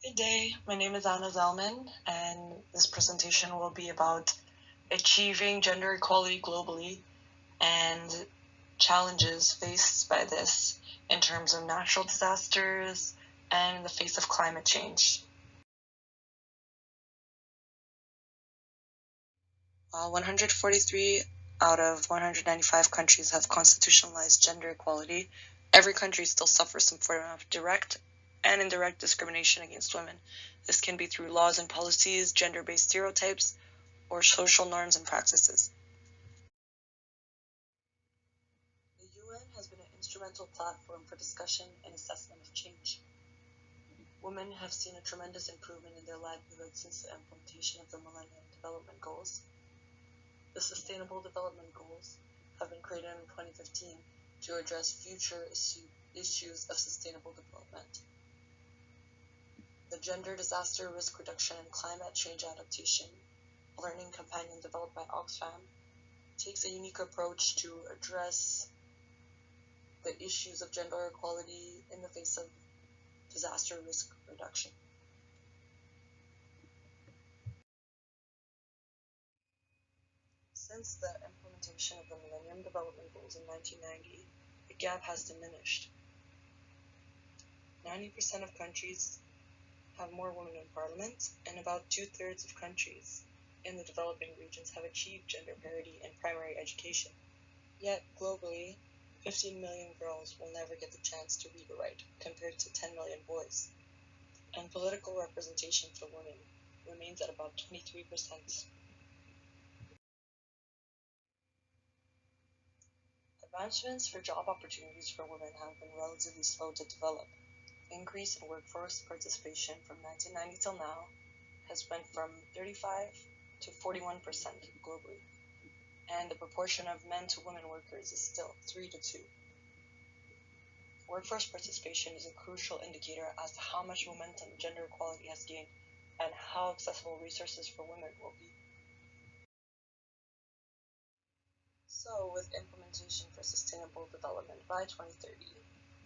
Good day, my name is Anna Zalman, and this presentation will be about achieving gender equality globally and challenges faced by this in terms of natural disasters and in the face of climate change. 143 out of 195 countries have constitutionalized gender equality. Every country still suffers some form of direct and indirect discrimination against women. This can be through laws and policies, gender-based stereotypes, or social norms and practices. The UN has been an instrumental platform for discussion and assessment of change. Women have seen a tremendous improvement in their livelihood since the implementation of the Millennium Development Goals. The Sustainable Development Goals have been created in 2015 to address future issues of sustainable development. The Gender Disaster Risk Reduction and Climate Change Adaptation Learning Companion developed by Oxfam takes a unique approach to address the issues of gender equality in the face of disaster risk reduction. Since the implementation of the Millennium Development Goals in 1990, the gap has diminished. 90% of countries have more women in parliament, and about 2/3 of countries in the developing regions have achieved gender parity in primary education. Yet, globally, 15 million girls will never get the chance to read or write, compared to 10 million boys. And political representation for women remains at about 23%. Advancements for job opportunities for women have been relatively slow to develop. Increase in workforce participation from 1990 till now has went from 35 to 41% globally, and the proportion of men to women workers is still 3 to 2. Workforce participation is a crucial indicator as to how much momentum gender equality has gained and how accessible resources for women will be. So, with implementation for sustainable development by 2030,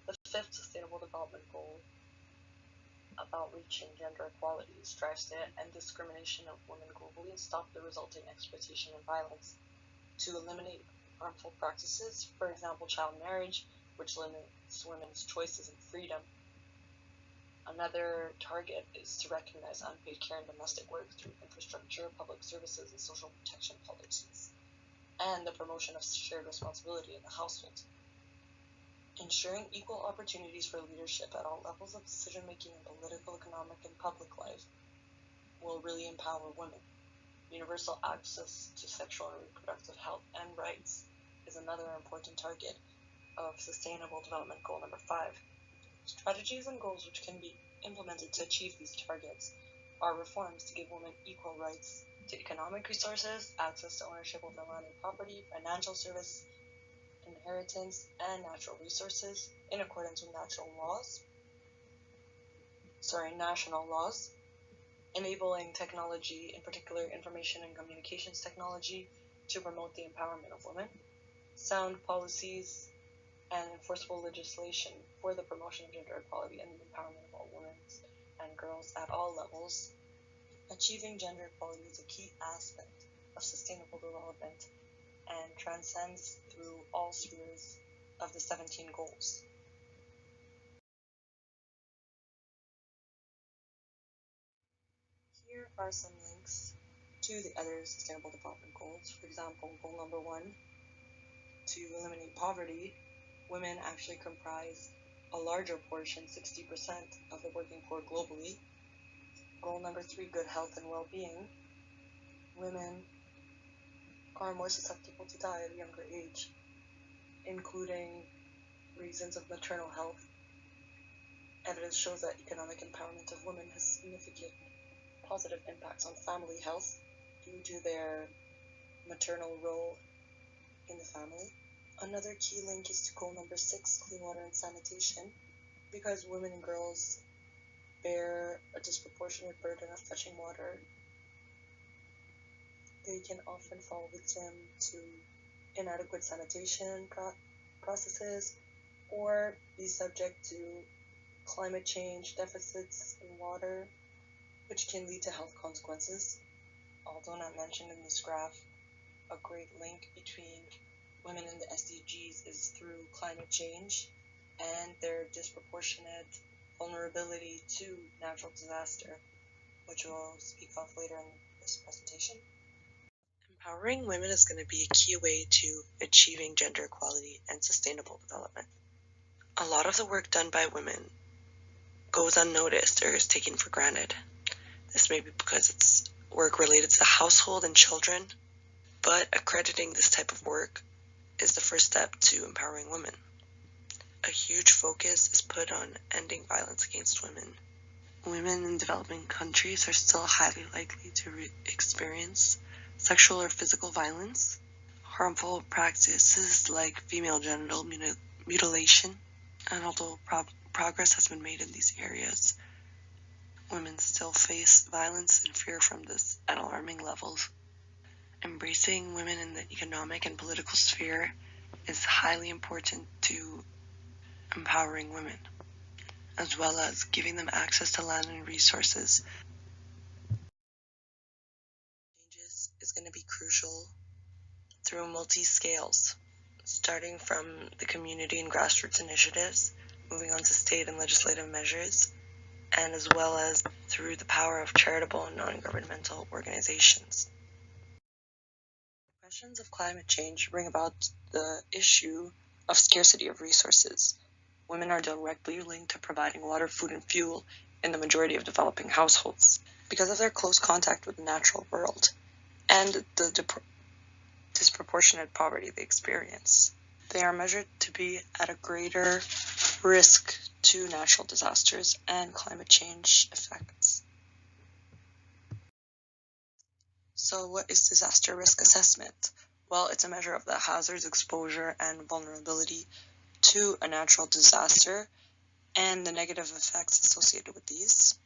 the fifth Sustainable Development Goal about reaching gender equality strives to end discrimination of women globally and stop the resulting exploitation and violence, to eliminate harmful practices, for example, child marriage, which limits women's choices and freedom. Another target is to recognize unpaid care and domestic work through infrastructure, public services, and social protection policies, and the promotion of shared responsibility in the household. Ensuring equal opportunities for leadership at all levels of decision-making in political, economic, and public life will really empower women. Universal access to sexual and reproductive health and rights is another important target of Sustainable Development Goal number 5. Strategies and goals which can be implemented to achieve these targets are reforms to give women equal rights to economic resources, access to ownership of their land and property, financial service, inheritance, and natural resources in accordance with national laws, enabling technology, in particular information and communications technology, to promote the empowerment of women, sound policies and enforceable legislation for the promotion of gender equality and the empowerment of all women and girls at all levels. Achieving gender equality is a key aspect of sustainable development and transcends through all spheres of the 17 goals. Here are some links to the other Sustainable Development Goals. For example, goal number 1, to eliminate poverty, women actually comprise a larger portion, 60% of the working poor globally. Goal number 3, good health and well-being. Women are more susceptible to die at a younger age, including reasons of maternal health. Evidence shows that economic empowerment of women has significant positive impacts on family health due to their maternal role in the family. Another key link is to goal number 6, clean water and sanitation, because women and girls bear a disproportionate burden of touching water. They can often fall victim to inadequate sanitation processes or be subject to climate change, deficits in water, which can lead to health consequences. Although not mentioned in this graph, a great link between women in the SDGs is through climate change and their disproportionate vulnerability to natural disaster, which we'll speak of later in this presentation. Empowering women is going to be a key way to achieving gender equality and sustainable development. A lot of the work done by women goes unnoticed or is taken for granted. This may be because it's work related to the household and children, but accrediting this type of work is the first step to empowering women. A huge focus is put on ending violence against women. Women in developing countries are still highly likely to experience sexual or physical violence, harmful practices like female genital mutilation, and although progress has been made in these areas, women still face violence and fear from this at alarming levels. Embracing women in the economic and political sphere is highly important to empowering women, as well as giving them access to land and resources. Changes is going to be crucial through multi-scales, starting from the community and grassroots initiatives, moving on to state and legislative measures, and as well as through the power of charitable and non-governmental organizations. Questions of climate change bring about the issue of scarcity of resources. Women are directly linked to providing water, food, and fuel in the majority of developing households because of their close contact with the natural world and the disproportionate poverty they experience. They are measured to be at a greater risk to natural disasters and climate change effects. So what is disaster risk assessment? Well, it's a measure of the hazards, exposure, and vulnerability to a natural disaster and the negative effects associated with these.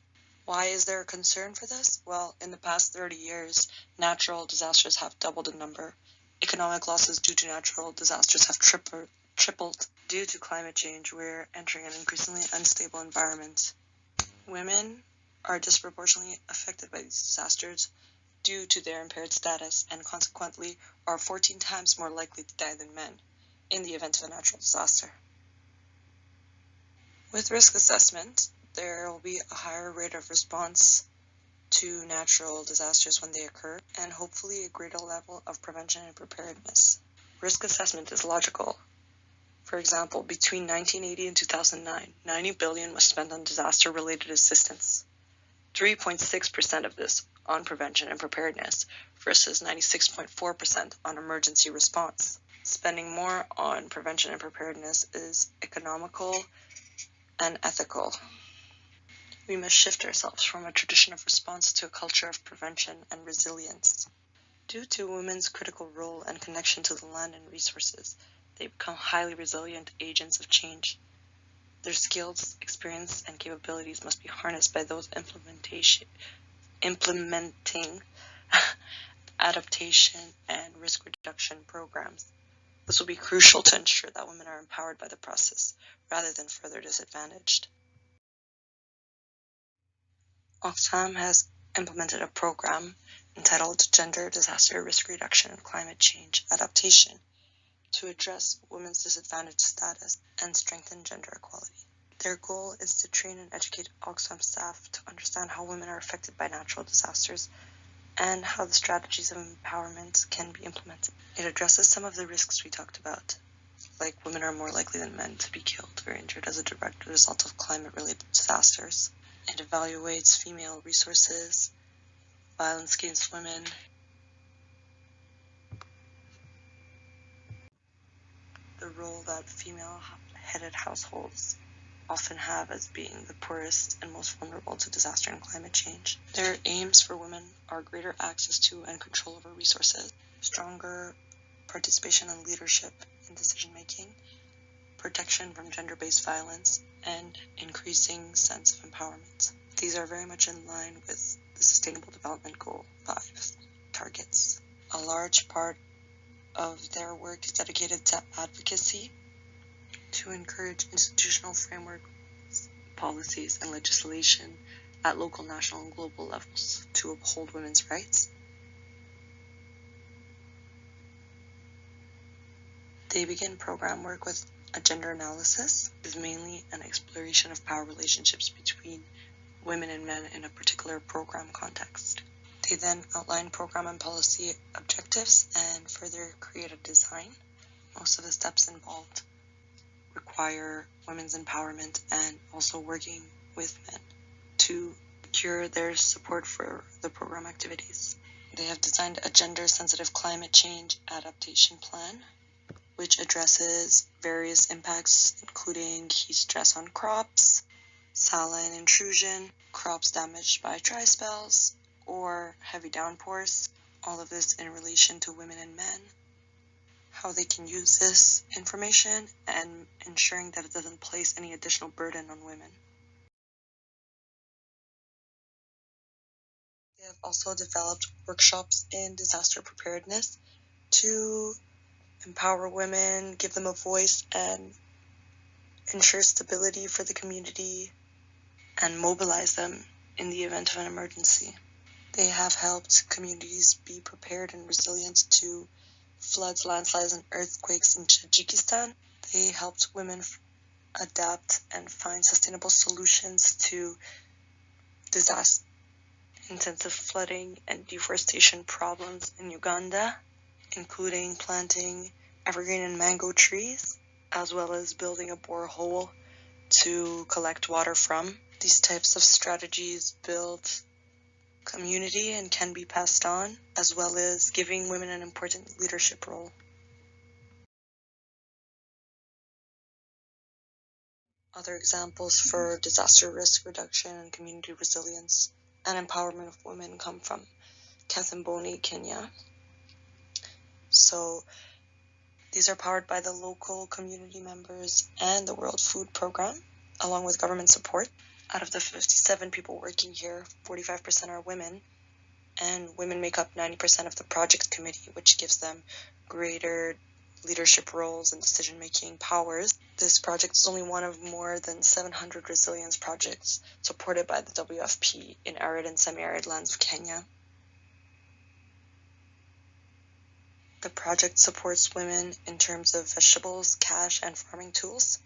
Why is there a concern for this? Well, in the past 30 years, natural disasters have doubled in number. Economic losses due to natural disasters have tripled. Due to climate change, we're entering an increasingly unstable environment. Women are disproportionately affected by these disasters due to their impaired status and consequently are 14 times more likely to die than men in the event of a natural disaster. With risk assessment, there will be a higher rate of response to natural disasters when they occur, and hopefully a greater level of prevention and preparedness. Risk assessment is logical. For example, between 1980 and 2009, $90 billion was spent on disaster-related assistance. 3.6% of this on prevention and preparedness versus 96.4% on emergency response. Spending more on prevention and preparedness is economical and ethical. We must shift ourselves from a tradition of response to a culture of prevention and resilience. Due to women's critical role and connection to the land and resources, they become highly resilient agents of change. Their skills, experience, and capabilities must be harnessed by those implementing adaptation and risk reduction programs. This will be crucial to ensure that women are empowered by the process rather than further disadvantaged. Oxfam has implemented a program entitled Gender Disaster Risk Reduction and Climate Change Adaptation to address women's disadvantaged status and strengthen gender equality. Their goal is to train and educate Oxfam staff to understand how women are affected by natural disasters and how the strategies of empowerment can be implemented. It addresses some of the risks we talked about, like women are more likely than men to be killed or injured as a direct result of climate-related disasters. It evaluates female resources, violence against women, the role that female-headed households often have as being the poorest and most vulnerable to disaster and climate change. Their aims for women are greater access to and control over resources, stronger participation and leadership in decision-making, protection from gender-based violence, and increasing sense of empowerment. These are very much in line with the Sustainable Development Goal 5 targets. A large part of their work is dedicated to advocacy, to encourage institutional frameworks policies, and legislation at local, national, and global levels to uphold women's rights. They begin program work with a gender analysis, is mainly an exploration of power relationships between women and men in a particular program context. They then outline program and policy objectives and further create a design. Most of the steps involved require women's empowerment and also working with men to secure their support for the program activities. They have designed a gender-sensitive climate change adaptation plan, which addresses various impacts, including heat stress on crops, saline intrusion, crops damaged by dry spells, or heavy downpours. All of this in relation to women and men, how they can use this information, and ensuring that it doesn't place any additional burden on women. They have also developed workshops in disaster preparedness to empower women, give them a voice, and ensure stability for the community, and mobilize them in the event of an emergency. They have helped communities be prepared and resilient to floods, landslides, and earthquakes in Tajikistan. They helped women adapt and find sustainable solutions to disaster, intensive flooding, and deforestation problems in Uganda, including planting evergreen and mango trees, as well as building a borehole to collect water from. These types of strategies build community and can be passed on, as well as giving women an important leadership role. Other examples for disaster risk reduction and community resilience and empowerment of women come from Kathamboni, Kenya. So these are powered by the local community members and the World Food Program, along with government support. Out of the 57 people working here, 45% are women, and women make up 90% of the project committee, which gives them greater leadership roles and decision-making powers. This project is only one of more than 700 resilience projects supported by the WFP in arid and semi-arid lands of Kenya. The project supports women in terms of vegetables, cash, and farming tools.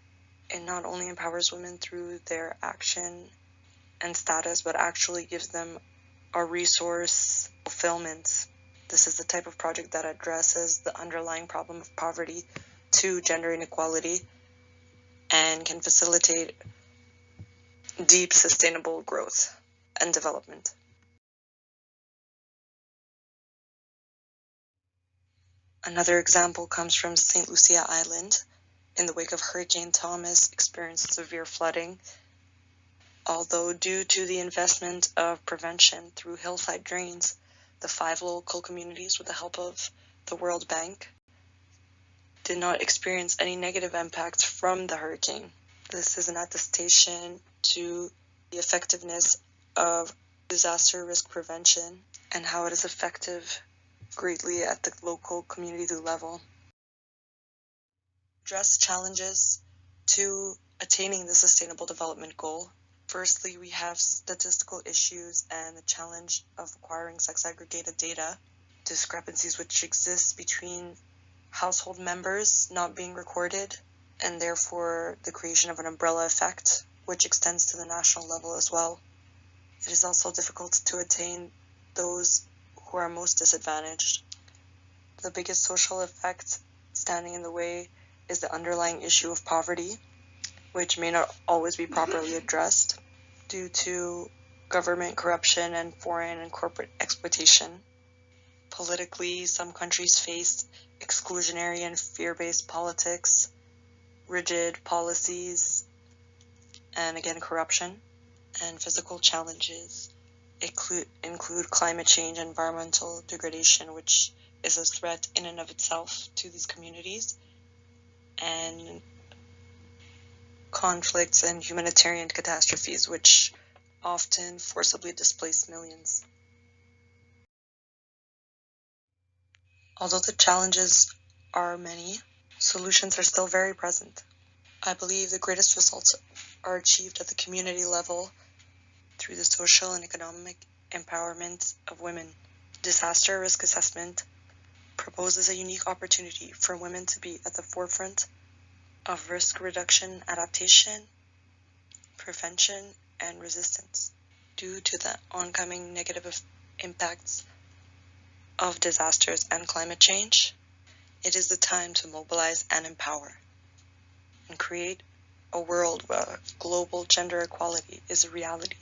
It not only empowers women through their action and status, but actually gives them a resource fulfillment. This is the type of project that addresses the underlying problem of poverty to gender inequality and can facilitate deep sustainable growth and development. Another example comes from St. Lucia Island. In the wake of Hurricane Thomas, experienced severe flooding. Although due to the investment of prevention through hillside drains, the 5 local communities, with the help of the World Bank, did not experience any negative impacts from the hurricane. This is an attestation to the effectiveness of disaster risk prevention and how it is effective greatly at the local community level. Address challenges to attaining the Sustainable Development Goal. Firstly, we have statistical issues and the challenge of acquiring sex-aggregated data, discrepancies which exist between household members not being recorded, and therefore the creation of an umbrella effect, which extends to the national level as well. It is also difficult to attain those who are most disadvantaged. The biggest social effect standing in the way is the underlying issue of poverty, which may not always be properly addressed due to government corruption and foreign and corporate exploitation. Politically, some countries face exclusionary and fear-based politics, rigid policies, and again corruption. And physical challenges include climate change and environmental degradation, which is a threat in and of itself to these communities, and conflicts and humanitarian catastrophes, which often forcibly displace millions. Although the challenges are many, solutions are still very present. I believe the greatest results are achieved at the community level through the social and economic empowerment of women. Disaster risk assessment proposes a unique opportunity for women to be at the forefront of risk reduction, adaptation, prevention, and resistance. Due to the oncoming negative impacts of disasters and climate change, it is the time to mobilize and empower and create a world where global gender equality is a reality.